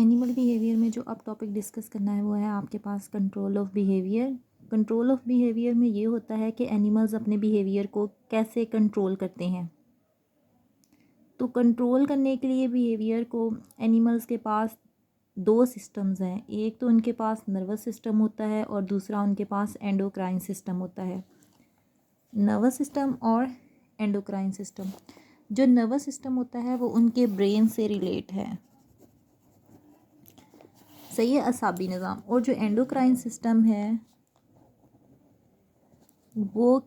Animal behaviour में जो अब टॉपिक डिस्कस करना है वो है आपके पास control of behaviour. Control of behaviour में ये होता है कि एनिमल्स अपने बिहेवियर को कैसे कंट्रोल करते हैं। तो कंट्रोल करने के लिए बिहेवियर को एनिमल्स के पास दो सिस्टम्स हैं। एक तो उनके पास नर्वस सिस्टम होता है और दूसरा उनके पास एंडोक्राइन सिस्टम होता है। नर्वस सिस्टम और एंडोक्राइन सिस्टम, जो नर्वस सिस्टम होता है वो उनके ब्रेन से रिलेट है, सही है, असाबी निज़ाम। और जो एंडोक्राइन सिस्टम है वो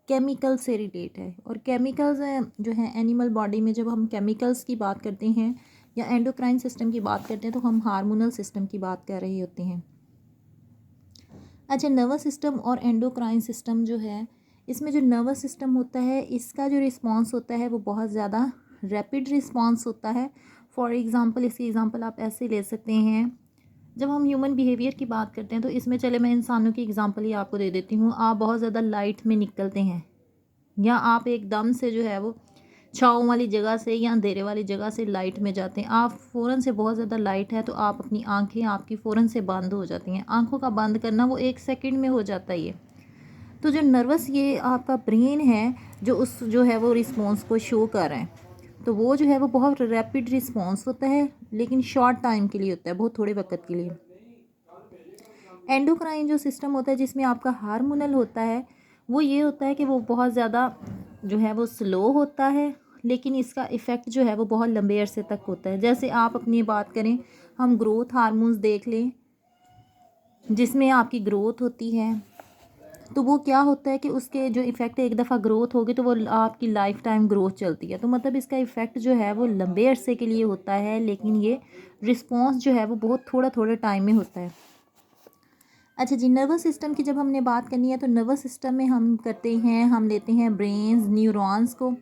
केमिकल से रिलेट है। और केमिकल्स जो है एनिमल बॉडी में, जब हम केमिकल्स की बात करते हैं या एंडोक्राइन सिस्टम की बात करते हैं तो हम हार्मोनल सिस्टम की बात कर रहे होते हैं। अच्छा, नर्वस सिस्टम और एंडोक्राइन सिस्टम जो है, इसमें जो नर्वस सिस्टम होता है इसका जो रिस्पॉन्स होता है वो बहुत ज़्यादा रैपिड रिस्पॉन्स होता है। फॉर एग्ज़ाम्पल, इसकी एग्ज़ाम्पल आप ऐसे ले सकते हैं, जब हम ह्यूमन बिहेवियर की बात करते हैं तो इसमें चले मैं इंसानों की एग्ज़ाम्पल ही आपको दे देती हूँ। आप बहुत ज़्यादा लाइट में निकलते हैं या आप एकदम से जो है वो छाँव वाली जगह से या अंधेरे वाली जगह से लाइट में जाते हैं। आप फ़ौरन से, बहुत ज़्यादा लाइट है तो आप अपनी आंखें आपकी फ़ौरन से बंद हो जाती हैं। आंखों का बंद करना वो 1 सेकंड में हो जाता है ये। तो जो नर्वस, ये आपका ब्रेन है जो उस जो है वो रिस्पॉन्स को शो कर रहा है, तो वो जो है वो बहुत रैपिड रिस्पॉन्स होता है लेकिन शॉर्ट टाइम के लिए होता है, बहुत थोड़े वक्त के लिए। एंडोक्राइन जो सिस्टम होता है जिसमें आपका हार्मोनल होता है, वो ये होता है कि वो बहुत ज़्यादा जो है वो स्लो होता है, लेकिन इसका इफ़ेक्ट जो है वो बहुत लंबे अरसे तक होता है। जैसे आप अपनी बात करें, हम ग्रोथ हार्मोन्स देख लें जिसमें आपकी ग्रोथ होती है, तो वो क्या होता है कि उसके जो इफ़ेक्ट, एक दफ़ा ग्रोथ होगी तो वो आपकी लाइफ टाइम ग्रोथ चलती है। तो मतलब इसका इफ़ेक्ट जो है वो लंबे अरसे के लिए होता है, लेकिन ये रिस्पॉन्स जो है वो बहुत थोड़ा थोड़ा टाइम में होता है। अच्छा जी, नर्वस सिस्टम की जब हमने बात करनी है तो नर्वस सिस्टम में हम करते हैं, हम लेते हैं ब्रेन्स, न्यूरॉन्स को।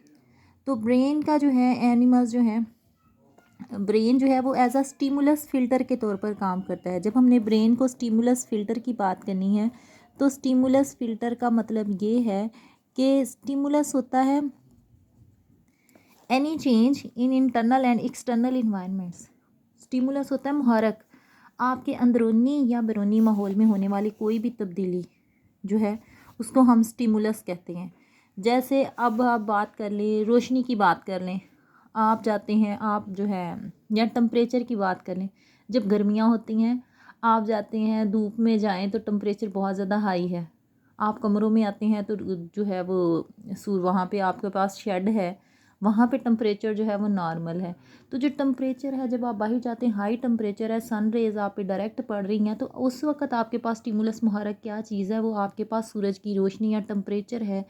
तो ब्रेन का जो है, एनिमल्स जो है, ब्रेन जो है वो एज अ स्टिमुलस फ़िल्टर के तौर पर काम करता है। जब हमने ब्रेन को स्टिमुलस फ़िल्टर की बात करनी है तो स्टिमुलस फ़िल्टर का मतलब ये है कि स्टिमुलस होता है any change in internal and external environments. Stimulus होता है मुहरक, आपके अंदरूनी या बैरूनी माहौल में होने वाली कोई भी तब्दीली जो है उसको हम स्टिमुलस कहते हैं। जैसे अब आप बात कर लें, रोशनी की बात कर लें, आप जाते हैं, आप जो है, या टेम्परेचर की बात कर लें, जब गर्मियाँ होती हैं आप जाते हैं, धूप में जाएं तो टेम्परेचर बहुत ज़्यादा हाई है, आप कमरों में आते हैं तो जो है वो वहाँ पे आपके पास शेड है, वहाँ पे टेम्परेचर जो है वो नॉर्मल है। तो जो टेम्परेचर है, जब आप बाहर जाते हैं, हाई टेम्परेचर है, सन रेज़ आप पे डायरेक्ट पड़ रही हैं, तो उस वक्त आपके पास स्टिमुलस मुहर्रक क्या चीज़ है, वो आपके पास सूरज की रोशनी या टेम्परेचर है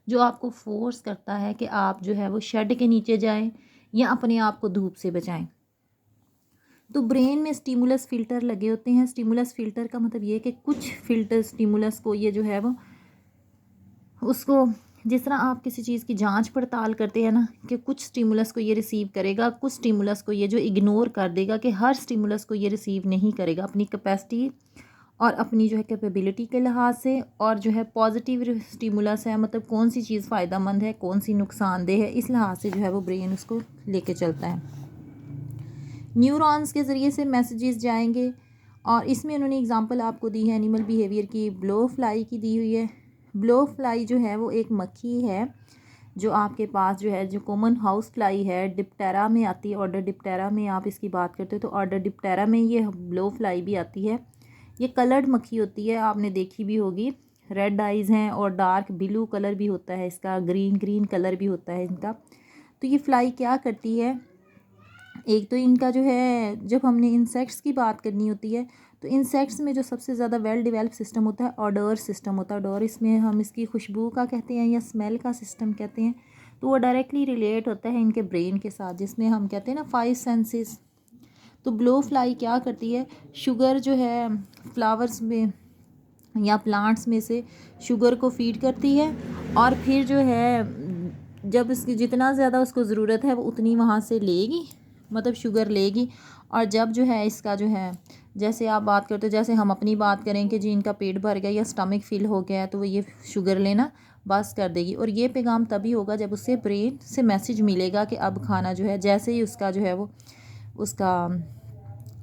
जो आपको फोर्स करता है कि आप जो है वो शेड के नीचे जाएं या अपने आप को धूप से बचाएं। तो ब्रेन में स्टिमुलस फ़िल्टर लगे होते हैं। स्टिमुलस फ़िल्टर का मतलब ये है कि कुछ फ़िल्टर स्टिमुलस को, ये जो है वो उसको, जिस तरह आप किसी चीज़ की जांच पड़ताल करते हैं ना, कि कुछ स्टिमुलस को ये रिसीव करेगा, कुछ स्टिमुलस को ये जो इग्नोर कर देगा, कि हर स्टिमुलस को ये रिसीव नहीं करेगा अपनी कैपेसिटी और अपनी जो है कैपेबिलिटी के लिहाज से। और जो है पॉजिटिव स्टिमुलस है, मतलब कौन सी चीज़ फ़ायदेमंद है, कौन सी नुकसानदेह है, इस लिहाज से जो है वो ब्रेन उसको लेके चलता है। न्यूरॉन्स के ज़रिए से मैसेजेस जाएंगे, और इसमें उन्होंने एग्जांपल आपको दी है एनिमल बिहेवियर की, ब्लो फ्लाई की दी हुई है। ब्लो फ्लाई जो है वो एक मक्खी है जो आपके पास जो है, जो कॉमन हाउस फ्लाई है, डिप्टेरा में आती है, ऑर्डर डिप्टेरा में आप इसकी बात करते हो तो ऑर्डर डिप्टेरा में ये ब्लो फ्लाई भी आती है। ये कलर्ड मक्खी होती है, आपने देखी भी होगी, रेड आइज़ हैं और डार्क ब्लू कलर भी होता है इसका, ग्रीन ग्रीन कलर भी होता है इनका। तो ये फ्लाई क्या करती है, एक तो इनका जो है, जब हमने इंसेक्ट्स की बात करनी होती है तो इंसेक्ट्स में जो सबसे ज़्यादा वेल डेवलप सिस्टम होता है ऑडोर सिस्टम होता है। ऑडोर, इसमें हम इसकी खुशबू का कहते हैं या स्मेल का सिस्टम कहते हैं। तो वो डायरेक्टली रिलेट होता है इनके ब्रेन के साथ, जिसमें हम कहते हैं ना 5 सेंसेस। तो ब्लो फ्लाई क्या करती है, शुगर जो है फ्लावर्स में या प्लांट्स में से शुगर को फीड करती है, और फिर जो है जब इसकी जितना ज़्यादा उसको ज़रूरत है वो उतनी वहाँ से लेगी, मतलब शुगर लेगी। और जब जो है इसका जो है, जैसे आप बात करते हो, जैसे हम अपनी बात करें कि जी इनका पेट भर गया या स्टमक फिल हो गया है, तो वो ये शुगर लेना बस कर देगी। और ये पैगाम तभी होगा जब उससे ब्रेन से मैसेज मिलेगा कि अब खाना जो है, जैसे ही उसका जो है वो उसका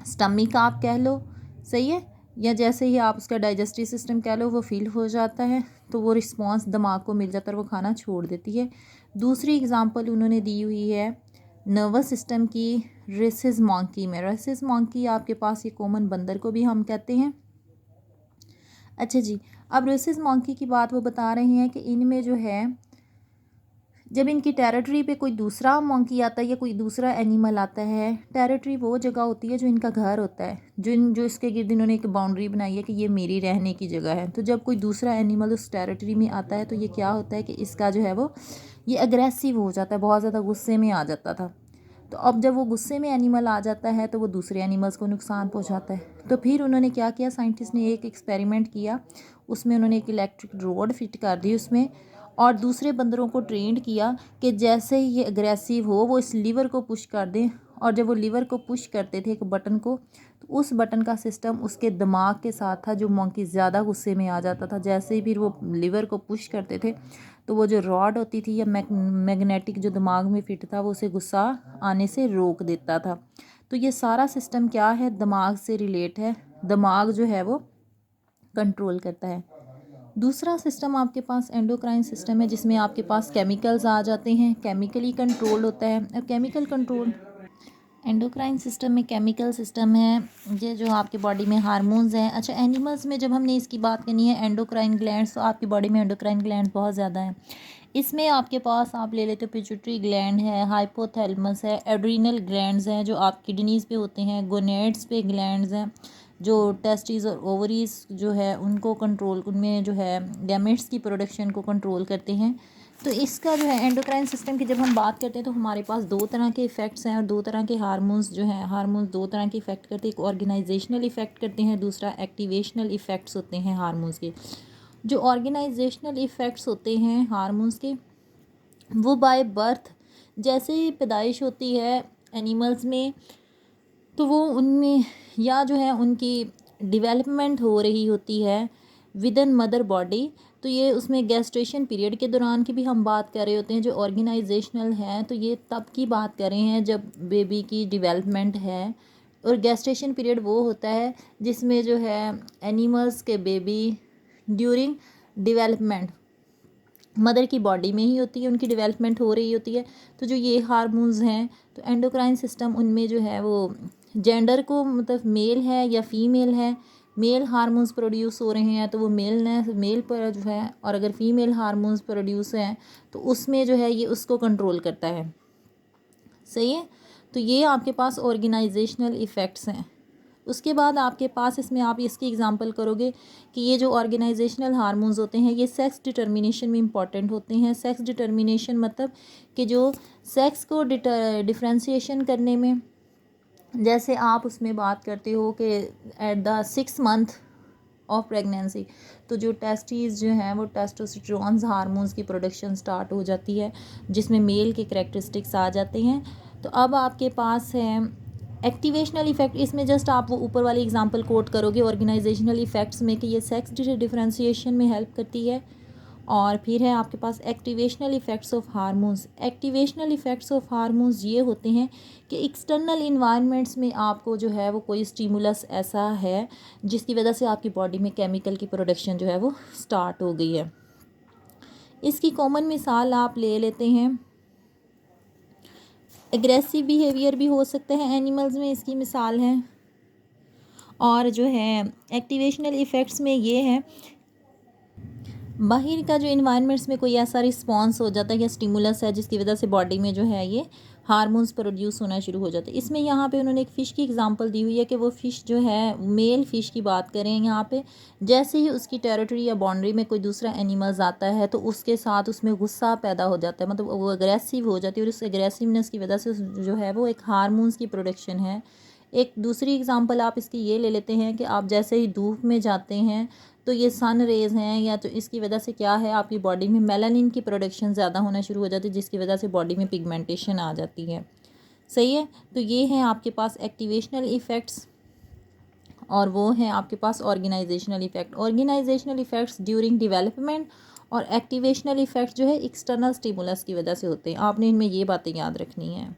स्टमिक आप कह लो, सही है, या जैसे ही आप उसका डाइजेस्टिव सिस्टम कह लो वो फील हो जाता है तो वो रिस्पांस दिमाग को मिल जाता है और वो खाना छोड़ देती है। दूसरी एग्जांपल उन्होंने दी हुई है नर्वस सिस्टम की रेसिस मॉन्की में। रेसिस मॉन्की आपके पास ये कॉमन बंदर को भी हम कहते हैं। अच्छा जी, अब रेसिस मॉन्की की बात वो बता रहे हैं कि इनमें जो है जब इनकी टेरिटरी पे कोई दूसरा मॉन्की आता है या कोई दूसरा एनिमल आता है, टेरिटरी वो जगह होती है जो इनका घर होता है, जो इसके गिर्द इन्होंने एक बाउंड्री बनाई है कि ये मेरी रहने की जगह है। तो जब कोई दूसरा एनिमल उस टेरिटरी में आता है तो ये क्या होता है कि इसका जो है वो ये अग्रेसिव हो जाता है, बहुत ज़्यादा गुस्से में आ जाता था। तो अब जब वो गुस्से में एनिमल आ जाता है तो वो दूसरे एनिमल्स को नुकसान पहुंचाता है। तो फिर उन्होंने क्या किया, साइंटिस्ट ने एक एक्सपेरिमेंट किया, उसमें उन्होंने एक इलेक्ट्रिक रोड फिट कर दी उसमें और दूसरे बंदरों को ट्रेंड किया कि जैसे ही ये अग्रेसिव हो वो इस लीवर को पुश कर दें। और जब वो लीवर को पुश करते थे एक बटन को, तो उस बटन का सिस्टम उसके दिमाग के साथ था। जो मंकी ज़्यादा गुस्से में आ जाता था, जैसे ही फिर वो लीवर को पुश करते थे तो वो जो रॉड होती थी या मैग्नेटिक जो दिमाग में फिट था वो उसे गुस्सा आने से रोक देता था। तो ये सारा सिस्टम क्या है, दिमाग से रिलेट है, दिमाग जो है वो कंट्रोल करता है। दूसरा सिस्टम आपके पास एंडोक्राइन सिस्टम है, जिसमें आपके पास केमिकल्स आ जाते हैं, केमिकली कंट्रोल होता है। और केमिकल कंट्रोल एंडोक्राइन सिस्टम में केमिकल सिस्टम है, ये जो आपकी बॉडी में हार्मोन्स हैं। अच्छा, एनिमल्स में जब हमने इसकी बात करनी है एंडोक्राइन ग्लैंड्स, तो आपकी बॉडी में एंडोक्राइन ग्लैंड बहुत ज़्यादा हैं। इसमें आपके पास आप ले लेते हो पिट्यूटरी ग्लैंड है, हाइपोथैलेमस है, एड्रीनल ग्लैंड्स हैं जो आप किडनीज़ पे होते हैं, गोनेड्स पे ग्लैंड्स हैं जो टेस्टिस और ओवरीज जो है उनको कंट्रोल, उनमें जो है गैमेट्स की प्रोडक्शन को कंट्रोल करते हैं। तो इसका जो है एंडोक्राइन सिस्टम की जब हम बात करते हैं तो हमारे पास दो तरह के इफ़ेक्ट्स हैं और दो तरह के हार्मोन्स जो हैं, हार्मोन्स दो तरह के इफ़ेक्ट करते हैं। एक ऑर्गेनाइजेशनल इफ़ेक्ट करते हैं, दूसरा एक्टिवेशनल इफ़ेक्ट्स होते हैं हार्मोन्स के। जो ऑर्गेनाइजेशनल इफ़ेक्ट्स होते हैं हार्मोन्स के, वो बाय बर्थ, जैसे ही पैदाइश होती है एनिमल्स में तो वो उनमें या जो है उनकी डेवलपमेंट हो रही होती है विद इन मदर बॉडी, तो ये उसमें गैस्ट्रेशन पीरियड के दौरान की भी हम बात कर रहे होते हैं। जो ऑर्गेनाइजेशनल है तो ये तब की बात कर रहे हैं जब बेबी की डेवलपमेंट है। और गैस्ट्रेशन पीरियड वो होता है जिसमें जो है एनिमल्स के बेबी ड्यूरिंग डेवलपमेंट मदर की बॉडी में ही होती है, उनकी डेवलपमेंट हो रही होती है। तो जो ये हार्मोन्स हैं तो एंडोक्राइन सिस्टम उनमें जो है वो जेंडर को, मतलब मेल है या फीमेल है, मेल हार्मोन्स प्रोड्यूस हो रहे हैं तो वो मेल पर जो है, और अगर फीमेल हार्मोन्स प्रोड्यूस हैं तो उसमें जो है ये उसको कंट्रोल करता है। सही है, तो ये आपके पास ऑर्गेनाइजेशनल इफ़ेक्ट्स हैं। उसके बाद आपके पास इसमें आप इसकी एग्जांपल करोगे कि ये जो ऑर्गेनाइजेशनल हार्मोन्स होते हैं ये सेक्स डिटर्मिनेशन में इंपॉर्टेंट होते हैं। सेक्स डिटर्मिनेशन मतलब कि जो सेक्स को डिफ्रेंशिएशन करने में, जैसे आप उसमें बात करते हो कि at the 6 month of pregnancy तो जो टेस्टीज जो हैं वो टेस्टोस्टेरोन हार्मोन्स की प्रोडक्शन स्टार्ट हो जाती है जिसमें मेल के करैक्टरिस्टिक्स आ जाते हैं। तो अब आपके पास है एक्टिवेशनल इफेक्ट। इसमें जस्ट आप वो ऊपर वाली एग्जांपल कोट करोगे ऑर्गेनाइजेशनल इफेक्ट्स में कि ये सेक्स डिफरेंशिएशन में हेल्प करती है। और फिर है आपके पास activational effects of hormones. Activational effects of hormones ये होते हैं कि एक्सटर्नल इन्वायरमेंट्स में आपको जो है वो कोई स्टिमुलस ऐसा है जिसकी वजह से आपकी बॉडी में केमिकल की प्रोडक्शन जो है वो स्टार्ट हो गई है। इसकी कॉमन मिसाल आप ले लेते हैं, एग्रेसिव बिहेवियर भी हो सकता है एनिमल्स में, इसकी मिसाल है। और जो है एक्टिवेशनल इफ़ेक्ट्स में ये है बाहर का जो इन्वायरमेंट्स में कोई ऐसा रिस्पांस हो जाता है या स्टिमुलस है जिसकी वजह से बॉडी में जो है ये हार्मोन्स प्रोड्यूस होना शुरू हो जाते हैं। इसमें यहाँ पे उन्होंने एक फ़िश की एग्जांपल दी हुई है कि वो फ़िश जो है, मेल फ़िश की बात करें यहाँ पे, जैसे ही उसकी टेरिटरी या बाउंड्री में कोई दूसरा एनिमल्स आता है तो उसके साथ उसमें गुस्सा पैदा हो जाता है, मतलब वो अग्रेसिव हो जाती है और उस एग्रेसिवनेस की वजह से जो है वो एक हार्मोन्स की प्रोडक्शन है। एक दूसरी एग्जांपल आप इसकी ये ले लेते हैं कि आप जैसे ही धूप में जाते हैं तो ये सन रेज़ हैं या तो इसकी वजह से क्या है आपकी बॉडी में मेलानिन की प्रोडक्शन ज़्यादा होना शुरू हो जाती है जिसकी वजह से बॉडी में पिगमेंटेशन आ जाती है। सही है, तो ये हैं आपके पास एक्टिवेशनल इफ़ेक्ट्स और वो हैं आपके पास organisational effect. Organisational effects during development और एक्टिवेशनल इफ़ेक्ट्स जो है एक्सटर्नल स्टिमुलस की वजह से होते हैं। आपने इनमें ये बातें याद रखनी है।